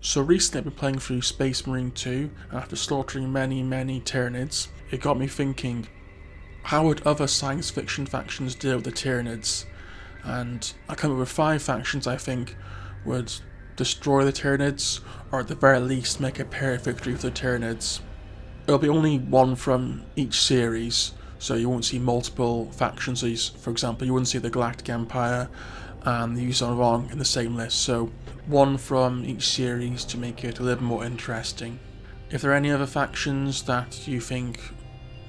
So recently I've been playing through Space Marine 2, and after slaughtering many Tyranids, it got me thinking, how would other science fiction factions deal with the Tyranids? And I come up with 5 factions I think would destroy the Tyranids, or at the very least make a pyrrhic victory for the Tyranids. It'll be only one from each series, so you won't see multiple factions. So for example, you wouldn't see the Galactic Empire and the Yuzon in the same list, so one from each series to make it a little more interesting. If there are any other factions that you think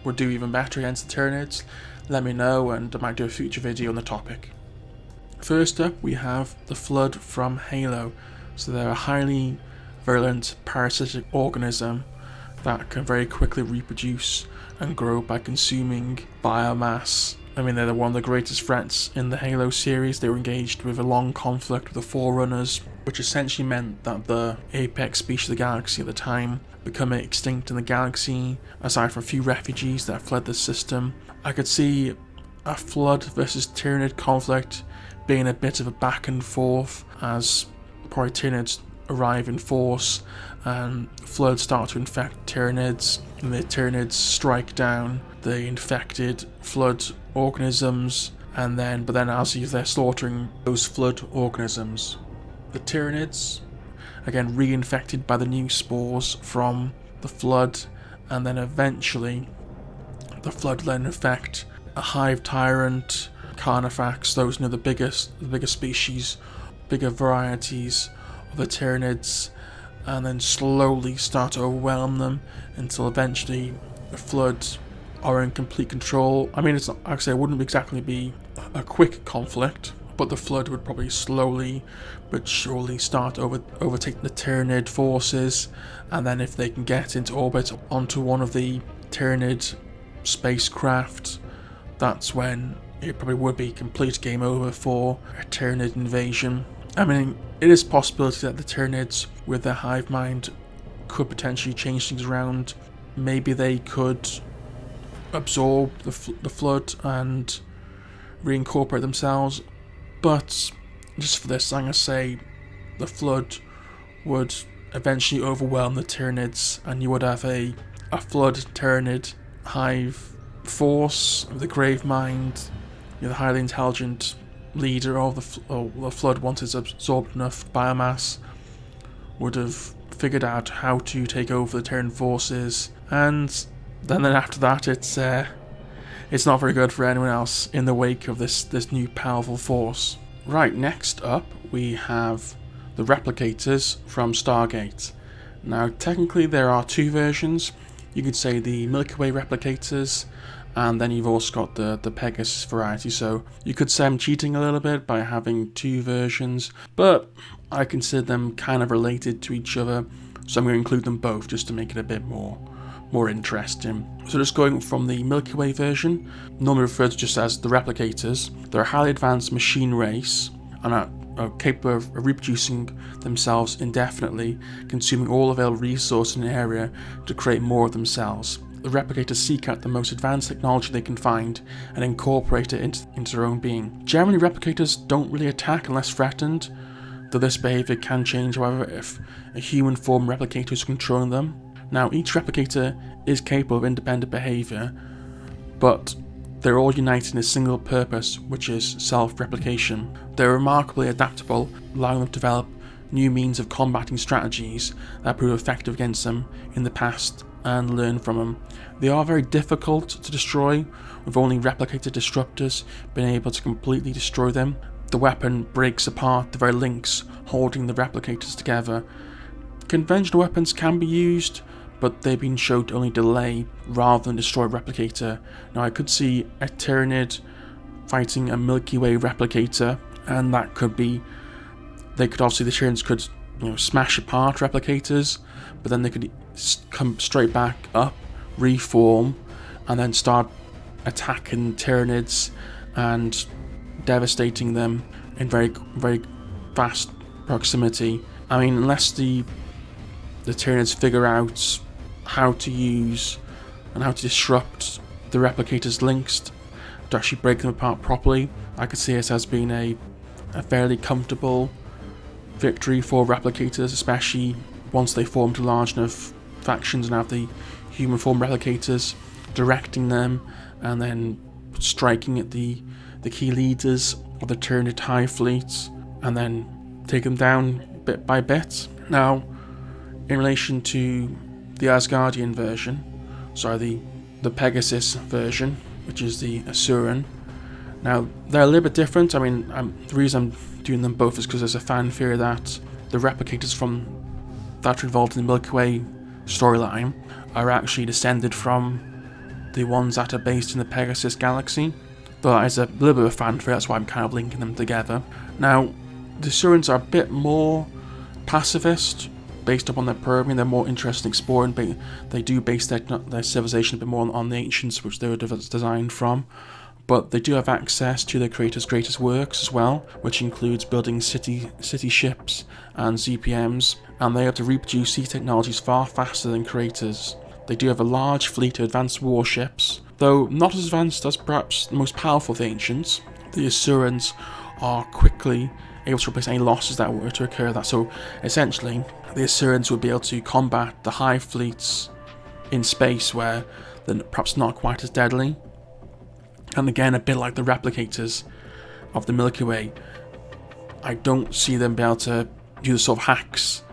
would do even better against the Tyranids, let me know and I might do a future video on the topic. First up, we have the Flood from Halo. So they're a highly virulent parasitic organism that can very quickly reproduce and grow by consuming biomass. I mean, they're one of the greatest threats in the Halo series. They were engaged with a long conflict with the Forerunners, which essentially meant that the apex species of the galaxy at the time become extinct in the galaxy, aside from a few refugees that fled the system. I could see a Flood versus Tyranid conflict being a bit of a back and forth, as probably Tyranids arrive in force and Flood start to infect Tyranids, and the Tyranids strike down the infected Flood organisms, but then as they're slaughtering those Flood organisms, the Tyranids, again reinfected by the new spores from the Flood, and then eventually the Flood then infect a hive tyrant, Carnifex, those the bigger species, bigger varieties of the Tyranids, and then slowly start to overwhelm them until eventually the Flood are in complete control. I mean, it's not, actually, it wouldn't exactly be a quick conflict, but the Flood would probably slowly but surely start overtaking the Tyranid forces, and then if they can get into orbit onto one of the Tyranid spacecraft, that's when it probably would be complete game over for a Tyranid invasion. I mean, it is a possibility that the Tyranids, with their hive mind, could potentially change things around. Maybe they could absorb the Flood and reincorporate themselves, but just for this, I'm going to say the Flood would eventually overwhelm the Tyranids, and you would have a Flood Tyranid hive force. The Grave Mind, the highly intelligent leader of the Flood, once it's absorbed enough biomass, would have figured out how to take over the Terran forces, and then after that it's not very good for anyone else in the wake of this new powerful force. Right, next up we have the Replicators from Stargate. Now technically there are 2 versions. You could say the Milky Way Replicators, and then you've also got the Pegasus variety, so you could say I'm cheating a little bit by having 2 versions, but I consider them kind of related to each other, so I'm going to include them both just to make it a bit more interesting. So just going from the Milky Way version, normally referred to just as the Replicators. They're a highly advanced machine race and are capable of reproducing themselves indefinitely, consuming all available resources in an area to create more of themselves. The Replicators seek out the most advanced technology they can find and incorporate it into their own being. Generally, Replicators don't really attack unless threatened, though this behaviour can change, however, if a human form replicator is controlling them. Now, each Replicator is capable of independent behaviour, but they're all united in a single purpose, which is self-replication. They're remarkably adaptable, allowing them to develop new means of combating strategies that prove effective against them in the past and learn from them. They are very difficult to destroy, with only Replicator disruptors being able to completely destroy them. The weapon breaks apart the very links holding the Replicators together. Conventional weapons can be used, but they've been shown to only delay rather than destroy a Replicator. Now I could see a Tyranid fighting a Milky Way Replicator, and that could be, the Tyranids could smash apart Replicators, but then they could come straight back up, reform, and then start attacking Tyranids and devastating them in very fast proximity. I mean, unless the Tyranids figure out how to use and how to disrupt the Replicators' links to actually break them apart properly, I could see it as being a fairly comfortable victory for Replicators, especially once they form to large enough factions and have the human form Replicators directing them and then striking at the key leaders of the Tyranid hive fleets and then take them down bit by bit. Now, in relation to the Asgardian version, the Pegasus version, which is the Asuran. Now, they're a little bit different. I mean, the reason I'm doing them both is because there's a fan theory that the Replicators that are involved in the Milky Way storyline are actually descended from the ones that are based in the Pegasus galaxy. But that is a little bit of a fan theory, that's why I'm kind of linking them together. Now, the Asurans are a bit more pacifist, based upon their programming. They're more interested in exploring. They do base their civilization a bit more on the ancients, which they were designed from. But they do have access to their creators' greatest works as well, which includes building city ships and ZPMs, and they have to reproduce these technologies far faster than creators. They do have a large fleet of advanced warships, though not as advanced as perhaps the most powerful of the ancients. The Asurans are quickly able to replace any losses that were to occur. So essentially, the Asurans would be able to combat the hive fleets in space where they're perhaps not quite as deadly. And again, a bit like the Replicators of the Milky Way, I don't see them be able to do the sort of hacks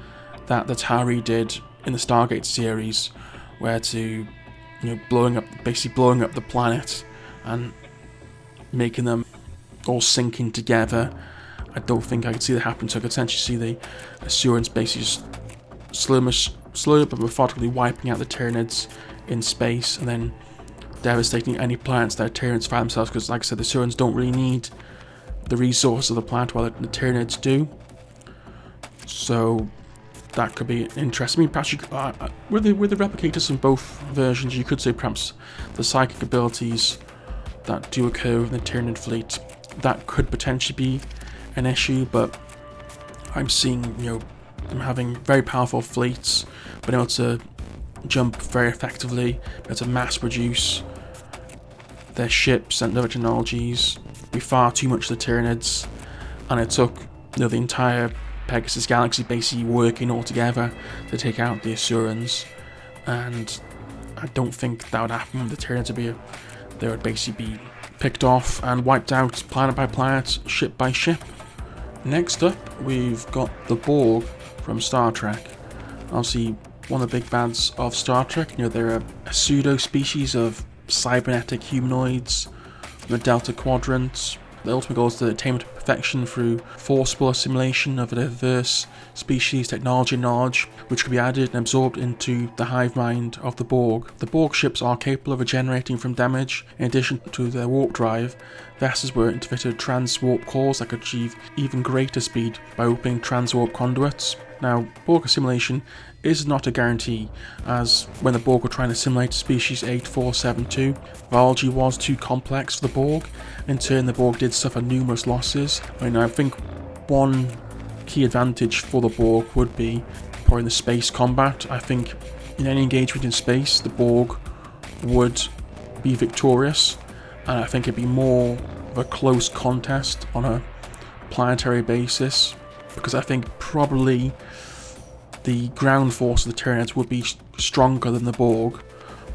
that the Tari did in the Stargate series, where blowing up the planet and making them all sinking together. I don't think I could see that happen, so I could essentially see the Asurans basically just slowly but methodically wiping out the Tyranids in space and then devastating any planets that Tyranids find themselves, because like I said, the Asurans don't really need the resources of the planet while the Tyranids do. So that could be interesting. I mean, perhaps with the Replicators in both versions, you could say perhaps the psychic abilities that do occur in the Tyranid fleet, that could potentially be an issue, but I'm seeing them having very powerful fleets, being able to jump very effectively, being able to mass produce their ships and other technologies, be far too much of the Tyranids, and it took the entire Pegasus galaxy basically working all together to take out the Asurans, and I don't think that would happen. The Tyranids would basically be picked off and wiped out planet by planet, ship by ship. Next up, we've got the Borg from Star Trek. Obviously, one of the big bads of Star Trek. They're a pseudo-species of cybernetic humanoids from the Delta Quadrant. The ultimate goal is the attainment of perfection through forcible assimilation of a diverse species, technology, and knowledge, which can be added and absorbed into the hive mind of the Borg. The Borg ships are capable of regenerating from damage. In addition to their warp drive, vessels were interfitted with trans-warp cores that could achieve even greater speed by opening trans-warp conduits. Now, Borg assimilation is not a guarantee, as when the Borg were trying to assimilate species 8472, biology was too complex for the Borg. In turn, the Borg did suffer numerous losses. I think one key advantage for the Borg would be probably in the space combat. I think in any engagement in space, the Borg would be victorious, and I think it'd be more of a close contest on a planetary basis, because I think probably the ground force of the Tyranids would be stronger than the Borg,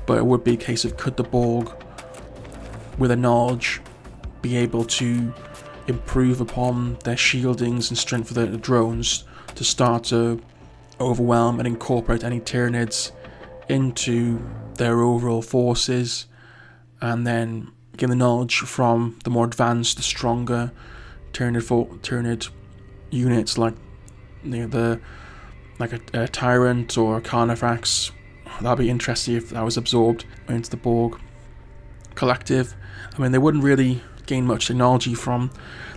but it would be a case of could the Borg, with their knowledge, be able to improve upon their shieldings and strength for the drones to start to overwhelm and incorporate any Tyranids into their overall forces, and then gain the knowledge from the more advanced, the stronger Tyranid units like a Tyrant or a Carnifex. That'd be interesting if that was absorbed into the Borg collective. I mean, they wouldn't really gain much technology from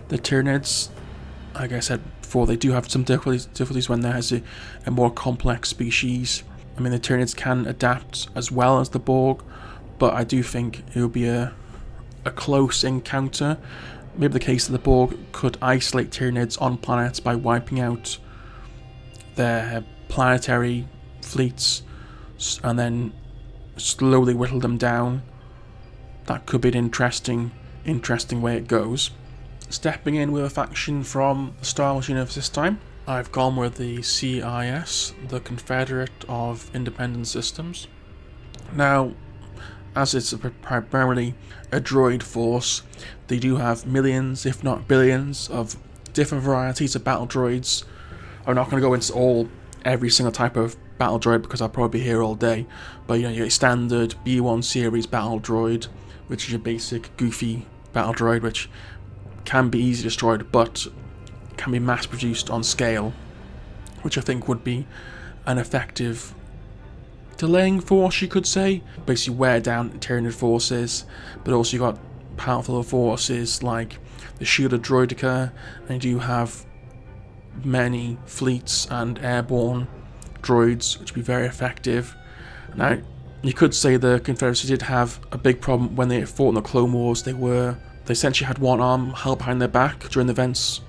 the Tyranids. Like I said before, they do have some difficulties when there's a more complex species. I mean, the Tyranids can adapt as well as the Borg, but I do think it would be a close encounter. Maybe the case that the Borg could isolate Tyranids on planets by wiping out their planetary fleets and then slowly whittle them down. That could be an interesting way it goes. Stepping in with a faction from the Star Wars universe this time, I've gone with the CIS, the Confederate of Independent Systems. Now, as it's primarily a droid force, they do have millions, if not billions, of different varieties of battle droids. I'm not going to go into every single type of battle droid because I'll probably be here all day. But you get standard B1 series battle droid, which is your basic goofy battle droid, which can be easily destroyed, but can be mass produced on scale, which I think would be an effective delaying force, you could say. Basically wear down Tyranid forces, but also you got powerful forces like the shielded droidica, and you do have many fleets and airborne droids, which would be very effective. Now, you could say the Confederacy did have a big problem when they fought in the Clone Wars. They essentially had one arm held behind their back during the events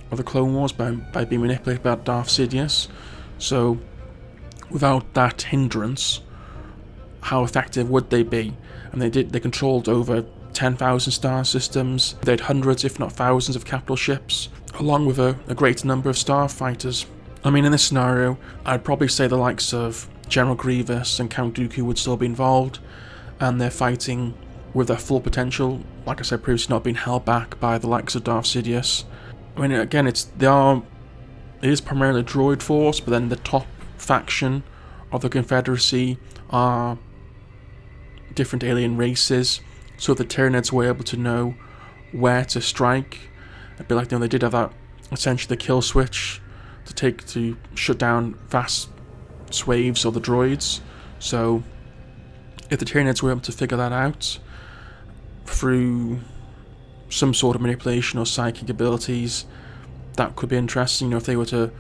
of the Clone Wars by being manipulated by Darth Sidious. So without that hindrance, how effective would they be? And they controlled over 10,000 star systems. They had hundreds, if not thousands, of capital ships, along with a great number of starfighters. I mean, in this scenario, I'd probably say the likes of General Grievous and Count Dooku would still be involved, and they're fighting with their full potential, like I said previously, not being held back by the likes of Darth Sidious. I mean, again, it is primarily a droid force, but then the top faction of the Confederacy are different alien races, so the Tyranids were able to know where to strike. A bit like, they did have that, essentially the kill switch to shut down vast swathes of the droids. So if the Tyranids were able to figure that out through some sort of manipulation or psychic abilities, that could be interesting. If they were to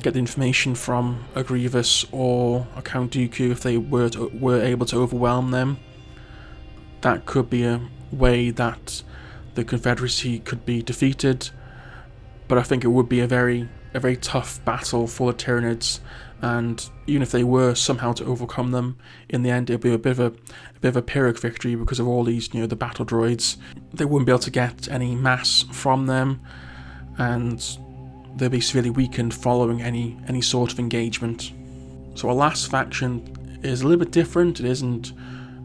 get the information from a Grievous or a Count Dooku, if they were able to overwhelm them, that could be a way that the Confederacy could be defeated. But I think it would be a very tough battle for the Tyranids, and even if they were somehow to overcome them, in the end it'd be a bit of a Pyrrhic victory because of all these, the battle droids. They wouldn't be able to get any mass from them, and they'll be severely weakened following any sort of engagement. So our last faction is a little bit different. It isn't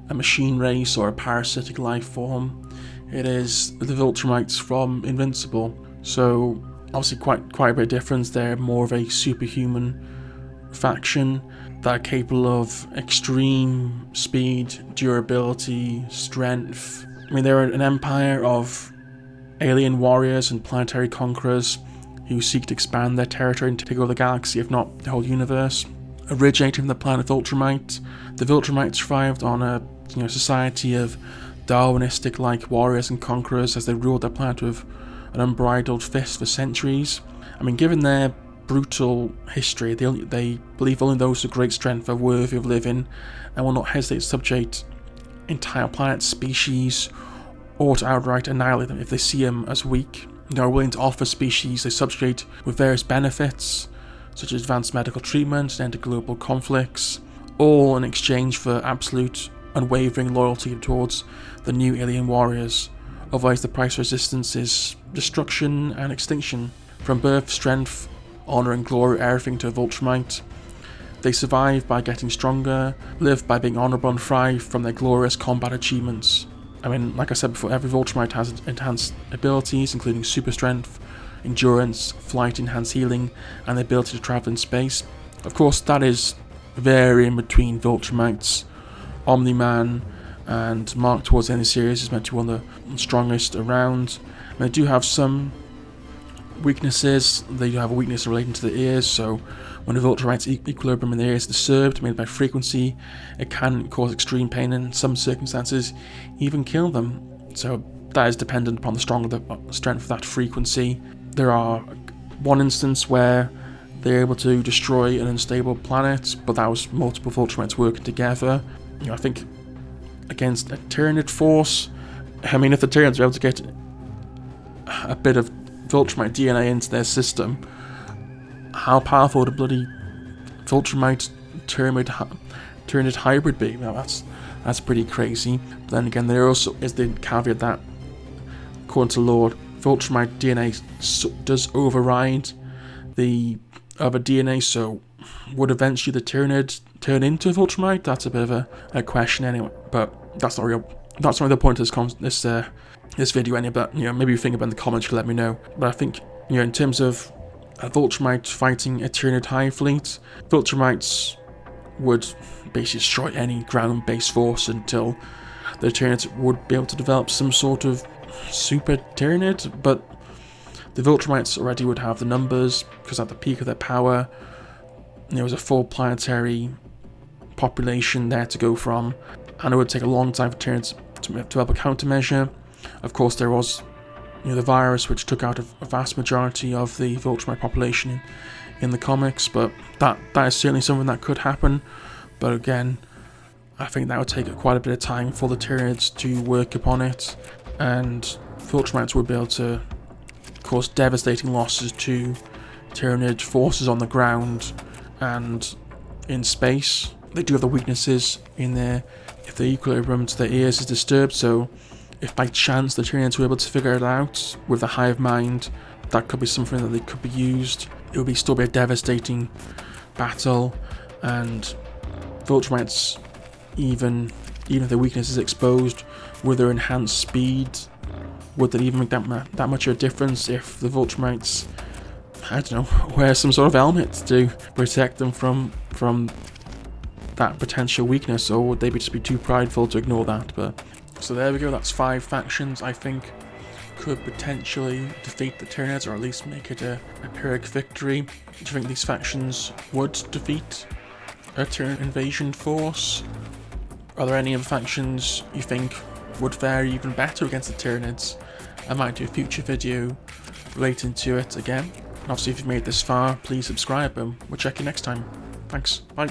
a machine race or a parasitic life form. It is the Viltramites from Invincible. So obviously quite a bit of difference. They're more of a superhuman faction that are capable of extreme speed, durability, strength. I mean, they're an empire of alien warriors and planetary conquerors who seek to expand their territory and take over the galaxy, if not the whole universe. Originating from the planet Viltramite, the Viltramites thrived on a society of Darwinistic-like warriors and conquerors as they ruled their planet with an unbridled fist for centuries. I mean, given their brutal history, they believe only those of great strength are worthy of living and will not hesitate to subjugate entire planet species or to outright annihilate them if they see them as weak. They are willing to offer species they subjugate with various benefits, such as advanced medical treatment and end to global conflicts, all in exchange for absolute unwavering loyalty towards the new alien warriors. Otherwise, the price of resistance is destruction and extinction. From birth, strength, honour and glory, everything to a Viltramite. They survive by getting stronger, live by being honourable and thrive from their glorious combat achievements. I mean, like I said before, every Viltramite has enhanced abilities, including super strength, endurance, flight, enhanced healing, and the ability to travel in space. Of course, that is varying between Viltramites. Omni-Man and Mark towards the end of the series is meant to be one of the strongest around. And they do have some weaknesses. They do have a weakness relating to the ears, so when the Viltramites' equilibrium in the ears is disturbed, made by frequency, it can cause extreme pain and in some circumstances even kill them. So that is dependent upon the strength of that frequency. There are one instance where they're able to destroy an unstable planet, but that was multiple Viltramites working together. I think against a Tyranid force, I mean, if the Tyranids are able to get a bit of Viltramite DNA into their system, how powerful would a bloody Viltramite Tyranid hybrid be? Now that's pretty crazy. But then again, there also is the caveat that, according to Lord, Viltramite DNA does override the other DNA, so would eventually the Tyranid turn into a Viltramite? That's a bit of a question anyway, but that's not really the point of this video anyway, but maybe you think about it in the comments, you can let me know. But I think, in terms of a Viltramite fighting a Tyranid hive fleet, Viltramites would basically destroy any ground-based force until the Tyranids would be able to develop some sort of super Tyranid, but the Viltramites already would have the numbers, because at the peak of their power, there was a full planetary population there to go from, and it would take a long time for Tyranids to develop a countermeasure. Of course, there was the virus, which took out a vast majority of the Viltramite population in the comics, but that is certainly something that could happen. But again, I think that would take quite a bit of time for the Tyranids to work upon it, and Viltramites would be able to cause devastating losses to Tyranid forces on the ground and in space. They do have the weaknesses in there if the equilibrium to their ears is disturbed, so if by chance the Tyranids were able to figure it out with the hive mind, that could be something that they could be used. It would still be a devastating battle, and Viltramites, even if their weakness is exposed, with their enhanced speed, would that even make that much of a difference if the Viltramites, I don't know, wear some sort of helmet to protect them from that potential weakness, or would they just be too prideful to ignore that? But so there we go, that's 5 factions I think could potentially defeat the Tyranids, or at least make it a Pyrrhic victory. Do you think these factions would defeat a Tyranid invasion force? Are there any other factions you think would fare even better against the Tyranids? I might do a future video relating to it again. And obviously if you've made this far, please subscribe, and we'll check you next time. Thanks, bye.